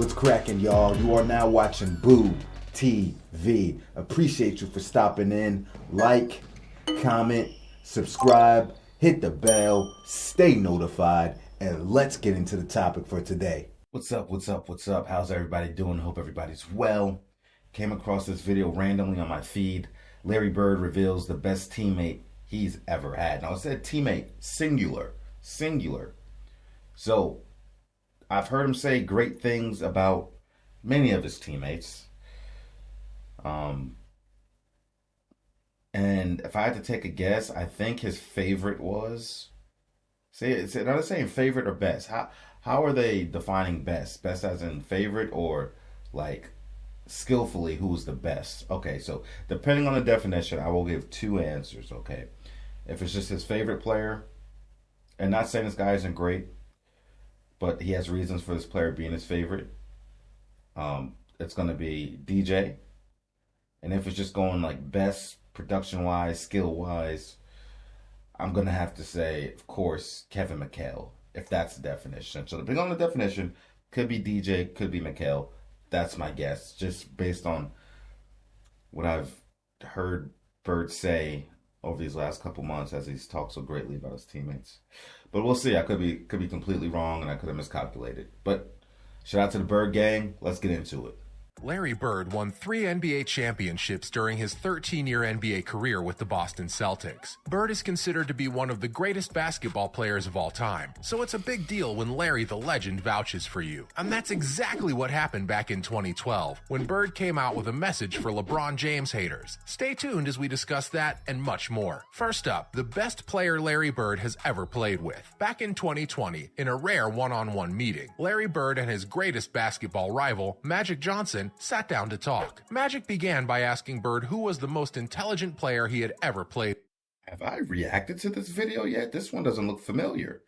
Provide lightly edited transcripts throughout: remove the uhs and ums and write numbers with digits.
What's cracking, y'all? You are now watching Boo TV. Appreciate you for stopping in. Like, comment, subscribe, hit the bell, stay notified, and let's get into the topic for today. What's up? How's everybody doing? Hope everybody's well. Came across this video randomly on my feed. Larry Bird reveals the best teammate he's ever had. Now, it said teammate, singular. So, I've heard him say great things about many of his teammates. And if I had to take a guess, I think his favorite was... are they saying favorite or best? How are they defining best? Best as in favorite or like skillfully who's the best? Okay, so depending on the definition, I will give two answers, okay? If it's just his favorite player, and not saying this guy isn't great, but he has reasons for this player being his favorite, it's going to be DJ. And if it's just going like best production-wise, skill-wise, I'm going to have to say, of course, Kevin McHale, if that's the definition. So depending on the definition, could be DJ, could be McHale. That's my guess, just based on what I've heard Bird say over these last couple months as he's talked so greatly about his teammates. But we'll see. I could be completely wrong, and I could have miscalculated. But shout out to the Bird gang. Let's get into it. Larry Bird won 3 NBA championships during his 13-year NBA career with the Boston Celtics. Bird is considered to be one of the greatest basketball players of all time, so it's a big deal when Larry the Legend vouches for you. And that's exactly what happened back in 2012, when Bird came out with a message for LeBron James haters. Stay tuned as we discuss that and much more. First up, the best player Larry Bird has ever played with. Back in 2020, in a rare one-on-one meeting, Larry Bird and his greatest basketball rival, Magic Johnson, sat down to talk. Magic began by asking Bird who was the most intelligent player he had ever played. Have I reacted to this video yet? This one doesn't look familiar.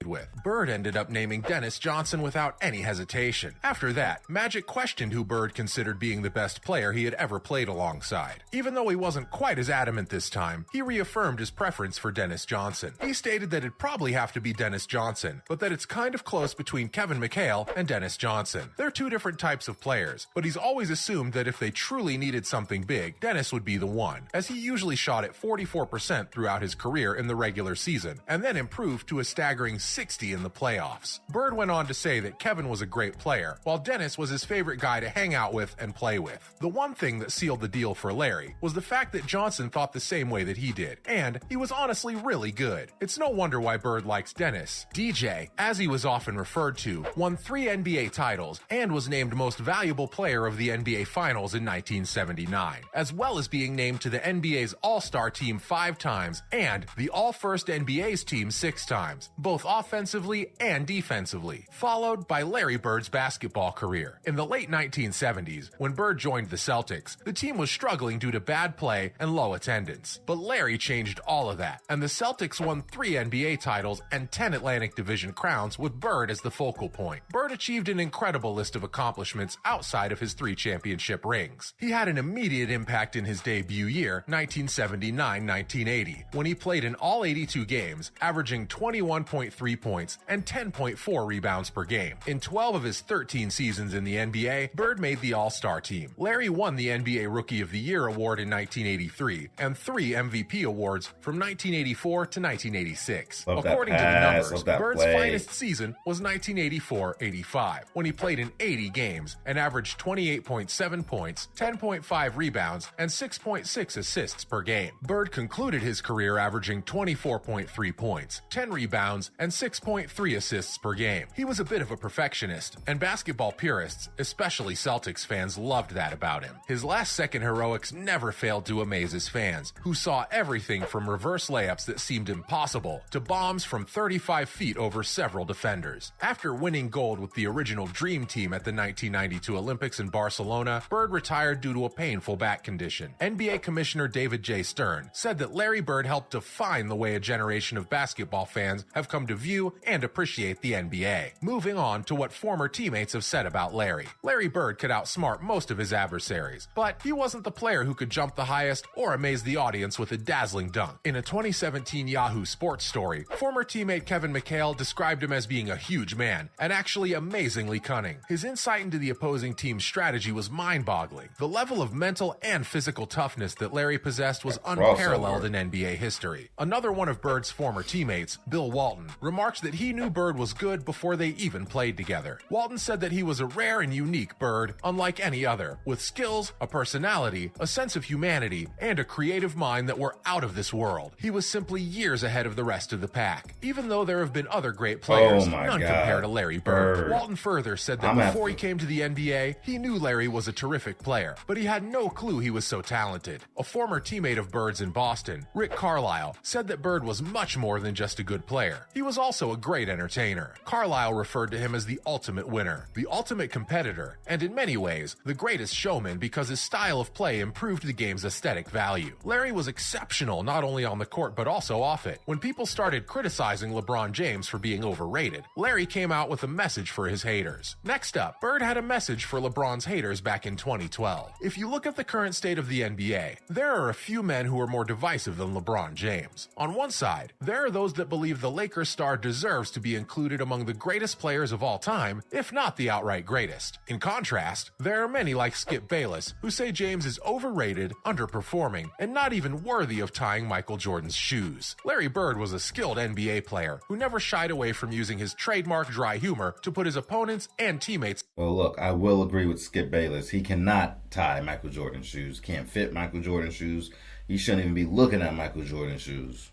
With. Bird ended up naming Dennis Johnson without any hesitation. After that, Magic questioned who Bird considered being the best player he had ever played alongside. Even though he wasn't quite as adamant this time, he reaffirmed his preference for Dennis Johnson. He stated that it'd probably have to be Dennis Johnson, but that it's kind of close between Kevin McHale and Dennis Johnson. They're two different types of players, but he's always assumed that if they truly needed something big, Dennis would be the one, as he usually shot at 44% throughout his career in the regular season, and then improved to a staggering 60 in the playoffs. Bird went on to say that Kevin was a great player, while Dennis was his favorite guy to hang out with and play with. The one thing that sealed the deal for Larry was the fact that Johnson thought the same way that he did, and he was honestly really good. It's no wonder why Bird likes Dennis. DJ, as he was often referred to, won 3 NBA titles and was named most valuable player of the NBA Finals in 1979, as well as being named to the NBA's All-Star team 5 times and the All-First NBA's team 6 times, both offensively and defensively, followed by Larry Bird's basketball career. In the late 1970s, when Bird joined the Celtics, the team was struggling due to bad play and low attendance. But Larry changed all of that, and the Celtics won 3 NBA titles and 10 Atlantic Division crowns with Bird as the focal point. Bird achieved an incredible list of accomplishments outside of his 3 championship rings. He had an immediate impact in his debut year, 1979-1980, when he played in all 82 games, averaging 21.3 points and 10.4 rebounds per game. In 12 of his 13 seasons in the NBA, Bird made the All-Star team. Larry won the NBA Rookie of the Year award in 1983 and 3 MVP awards from 1984 to 1986. According to the numbers, Bird's finest season was 1984-85, when he played in 80 games and averaged 28.7 points, 10.5 rebounds, and 6.6 assists per game. Bird concluded his career averaging 24.3 points, 10 rebounds, and 6.3 assists per game. He was a bit of a perfectionist, and basketball purists, especially Celtics fans, loved that about him. His last-second heroics never failed to amaze his fans, who saw everything from reverse layups that seemed impossible to bombs from 35 feet over several defenders. After winning gold with the original Dream Team at the 1992 Olympics in Barcelona, Bird retired due to a painful back condition. NBA Commissioner David J. Stern said that Larry Bird helped define the way a generation of basketball fans have come to view and appreciate the NBA. Moving on to what former teammates have said about Larry. Larry Bird could outsmart most of his adversaries, but he wasn't the player who could jump the highest or amaze the audience with a dazzling dunk. In a 2017 Yahoo Sports story, former teammate Kevin McHale described him as being a huge man and actually amazingly cunning. His insight into the opposing team's strategy was mind-boggling. The level of mental and physical toughness that Larry possessed was unparalleled in NBA history. Another one of Bird's former teammates, Bill Walton, remarked that he knew Bird was good before they even played together. Walton said that he was a rare and unique Bird, unlike any other, with skills, a personality, a sense of humanity, and a creative mind that were out of this world. He was simply years ahead of the rest of the pack. Even though there have been other great players, none compare to Larry Bird. Walton further said that before he came to the NBA, he knew Larry was a terrific player, but he had no clue he was so talented. A former teammate of Bird's in Boston, Rick Carlisle, said that Bird was much more than just a good player. He was also a great entertainer. Carlisle referred to him as the ultimate winner, the ultimate competitor, and in many ways, the greatest showman because his style of play improved the game's aesthetic value. Larry was exceptional not only on the court but also off it. When people started criticizing LeBron James for being overrated, Larry came out with a message for his haters. Next up, Bird had a message for LeBron's haters back in 2012. If you look at the current state of the NBA, there are a few men who are more divisive than LeBron James. On one side, there are those that believe the Lakers star deserves to be included among the greatest players of all time, if not the outright greatest. In contrast, there are many like Skip Bayless who say James is overrated, underperforming, and not even worthy of tying Michael Jordan's shoes. Larry Bird was a skilled NBA player who never shied away from using his trademark dry humor to put his opponents and teammates. Well, look, I will agree with Skip Bayless. He cannot tie Michael Jordan's shoes. Can't fit Michael Jordan's shoes. He shouldn't even be looking at Michael Jordan's shoes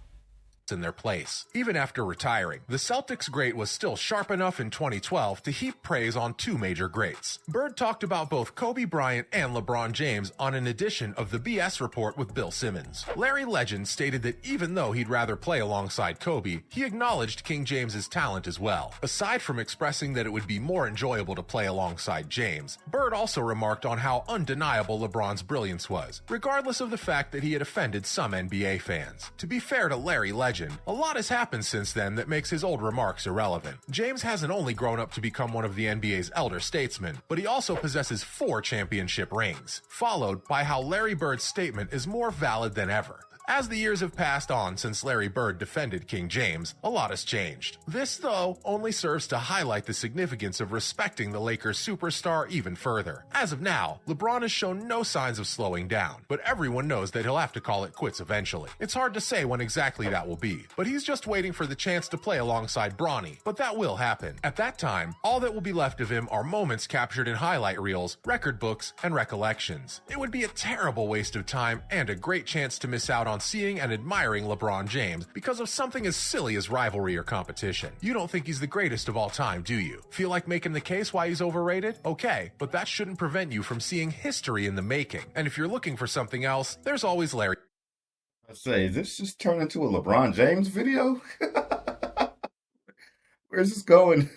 in their place. Even after retiring, the Celtics great was still sharp enough in 2012 to heap praise on two major greats. Bird talked about both Kobe Bryant and LeBron James on an edition of the BS Report with Bill Simmons. Larry Legend stated that even though he'd rather play alongside Kobe, he acknowledged King James's talent as well. Aside from expressing that it would be more enjoyable to play alongside James, Bird also remarked on how undeniable LeBron's brilliance was, regardless of the fact that he had offended some NBA fans. To be fair to Larry Legend, a lot has happened since then that makes his old remarks irrelevant. James hasn't only grown up to become one of the NBA's elder statesmen, but he also possesses 4 championship rings, followed by how Larry Bird's statement is more valid than ever. As the years have passed on since Larry Bird defended King James, a lot has changed. This, though, only serves to highlight the significance of respecting the Lakers superstar even further. As of now, LeBron has shown no signs of slowing down, but everyone knows that he'll have to call it quits eventually. It's hard to say when exactly that will be, but he's just waiting for the chance to play alongside Bronny, but that will happen. At that time, all that will be left of him are moments captured in highlight reels, record books, and recollections. It would be a terrible waste of time and a great chance to miss out on seeing and admiring LeBron James because of something as silly as rivalry or competition. You don't think he's the greatest of all time, do you? Feel like making the case why he's overrated? Okay, but that shouldn't prevent you from seeing history in the making. And if you're looking for something else, there's always Larry. Let's say, is this just turned into a LeBron James video? Where's this going?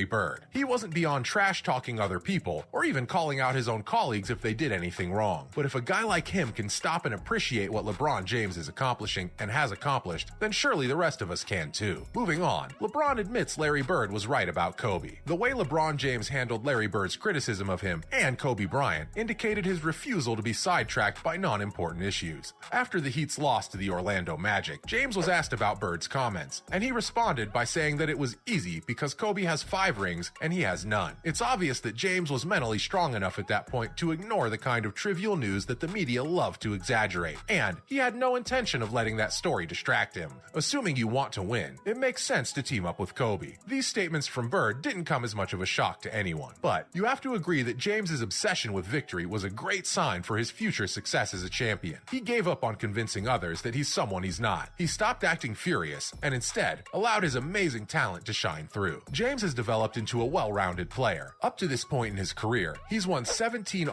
Bird. He wasn't beyond trash-talking other people, or even calling out his own colleagues if they did anything wrong. But if a guy like him can stop and appreciate what LeBron James is accomplishing and has accomplished, then surely the rest of us can too. Moving on, LeBron admits Larry Bird was right about Kobe. The way LeBron James handled Larry Bird's criticism of him and Kobe Bryant indicated his refusal to be sidetracked by non-important issues. After the Heat's loss to the Orlando Magic, James was asked about Bird's comments, and he responded by saying that it was easy because Kobe has 5 rings and he has none. It's obvious that James was mentally strong enough at that point to ignore the kind of trivial news that the media love to exaggerate, and he had no intention of letting that story distract him. Assuming you want to win, it makes sense to team up with Kobe. These statements from Bird didn't come as much of a shock to anyone, but you have to agree that James's obsession with victory was a great sign for his future success as a champion. He gave up on convincing others that he's someone he's not. He stopped acting furious and instead allowed his amazing talent to shine through. James has developed into a well-rounded player. Up to this point in his career, he's won 17.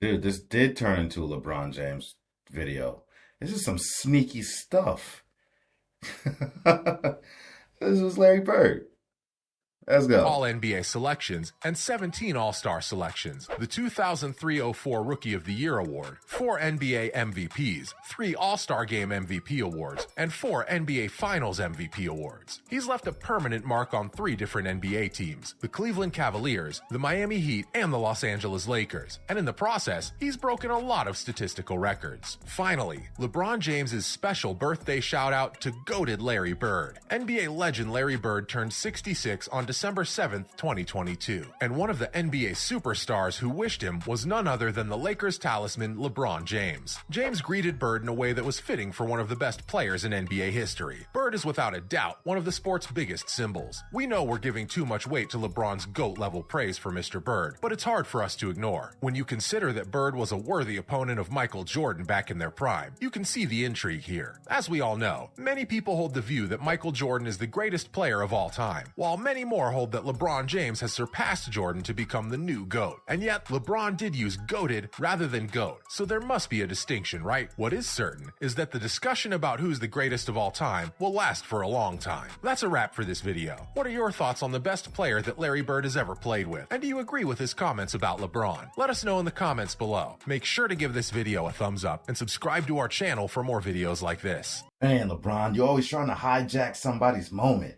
Dude, this did turn into a LeBron James video. This is some sneaky stuff. This was Larry Bird. Let's go. All NBA selections, and 17 All-Star selections, the 2003-04 Rookie of the Year Award, 4 NBA MVPs, 3 All-Star Game MVP awards, and 4 NBA Finals MVP awards. He's left a permanent mark on 3 different NBA teams, the Cleveland Cavaliers, the Miami Heat, and the Los Angeles Lakers. And in the process, he's broken a lot of statistical records. Finally, LeBron James's special birthday shout-out to GOATed Larry Bird. NBA legend Larry Bird turned 66 on December 7th, 2022, and one of the NBA superstars who wished him was none other than the Lakers talisman LeBron James. James greeted Bird in a way that was fitting for one of the best players in NBA history. Bird is without a doubt one of the sport's biggest symbols. We know we're giving too much weight to LeBron's GOAT-level praise for Mr. Bird, but it's hard for us to ignore. When you consider that Bird was a worthy opponent of Michael Jordan back in their prime, you can see the intrigue here. As we all know, many people hold the view that Michael Jordan is the greatest player of all time, while many more hold that LeBron James has surpassed Jordan to become the new GOAT. And yet, LeBron did use GOATed rather than GOAT, so there must be a distinction, right? What is certain is that the discussion about who's the greatest of all time will last for a long time. That's a wrap for this video. What are your thoughts on the best player that Larry Bird has ever played with? And do you agree with his comments about LeBron? Let us know in the comments below. Make sure to give this video a thumbs up and subscribe to our channel for more videos like this. Man, LeBron, you're always trying to hijack somebody's moment.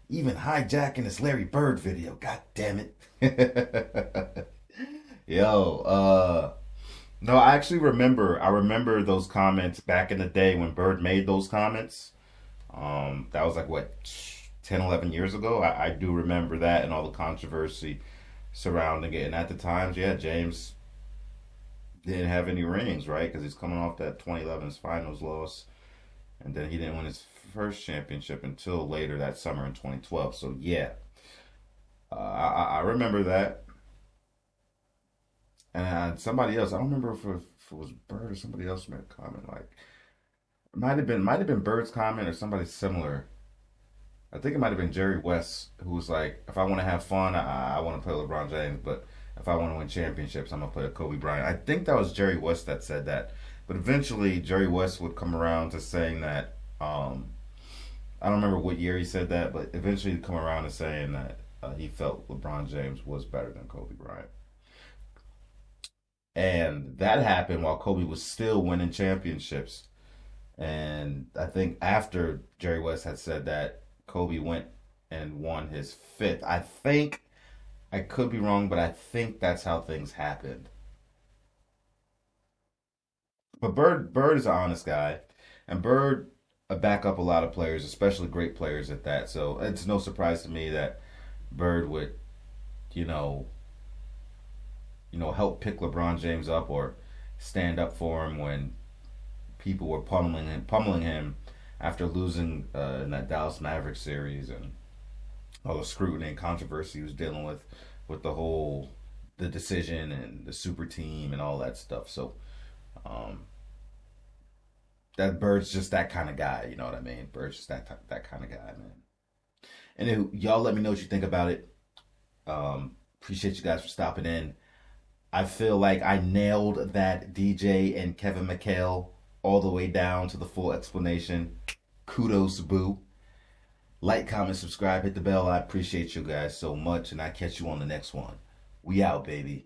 Even hijacking this Larry Bird video. God damn it. Yo, no, I actually remember those comments back in the day when Bird made those comments. That was like, what, 10, 11 years ago? I do remember that and all the controversy surrounding it. And at the times, yeah, James didn't have any rings, right? Because he's coming off that 2011's finals loss. And then he didn't win his first championship until later that summer in 2012. So, yeah, I remember that. And somebody else, I don't remember if it was Bird or somebody else made a comment. Like, it might have been Bird's comment or somebody similar. I think it might have been Jerry West, who was like, if I want to have fun, I want to play LeBron James. But if I want to win championships, I'm going to play Kobe Bryant. I think that was Jerry West that said that. But eventually, Jerry West would come around to saying that, I don't remember what year he said that, but eventually he'd come around to saying that he felt LeBron James was better than Kobe Bryant. And that happened while Kobe was still winning championships. And I think after Jerry West had said that, Kobe went and won his 5th. I think, I could be wrong, but I think that's how things happened. But Bird is an honest guy, and Bird back up a lot of players, especially great players at that. So it's no surprise to me that Bird would, help pick LeBron James up or stand up for him when people were pummeling him after losing in that Dallas Mavericks series and all the scrutiny and controversy he was dealing with the decision and the super team and all that stuff. So that Bird's just that kind of guy, you know what I mean? Bird's just that kind of guy, man. And y'all let me know what you think about it. Appreciate you guys for stopping in. I feel like I nailed that DJ and Kevin McHale all the way down to the full explanation. Kudos, boo. Like, comment, subscribe, hit the bell. I appreciate you guys so much, and I catch you on the next one. We out, baby.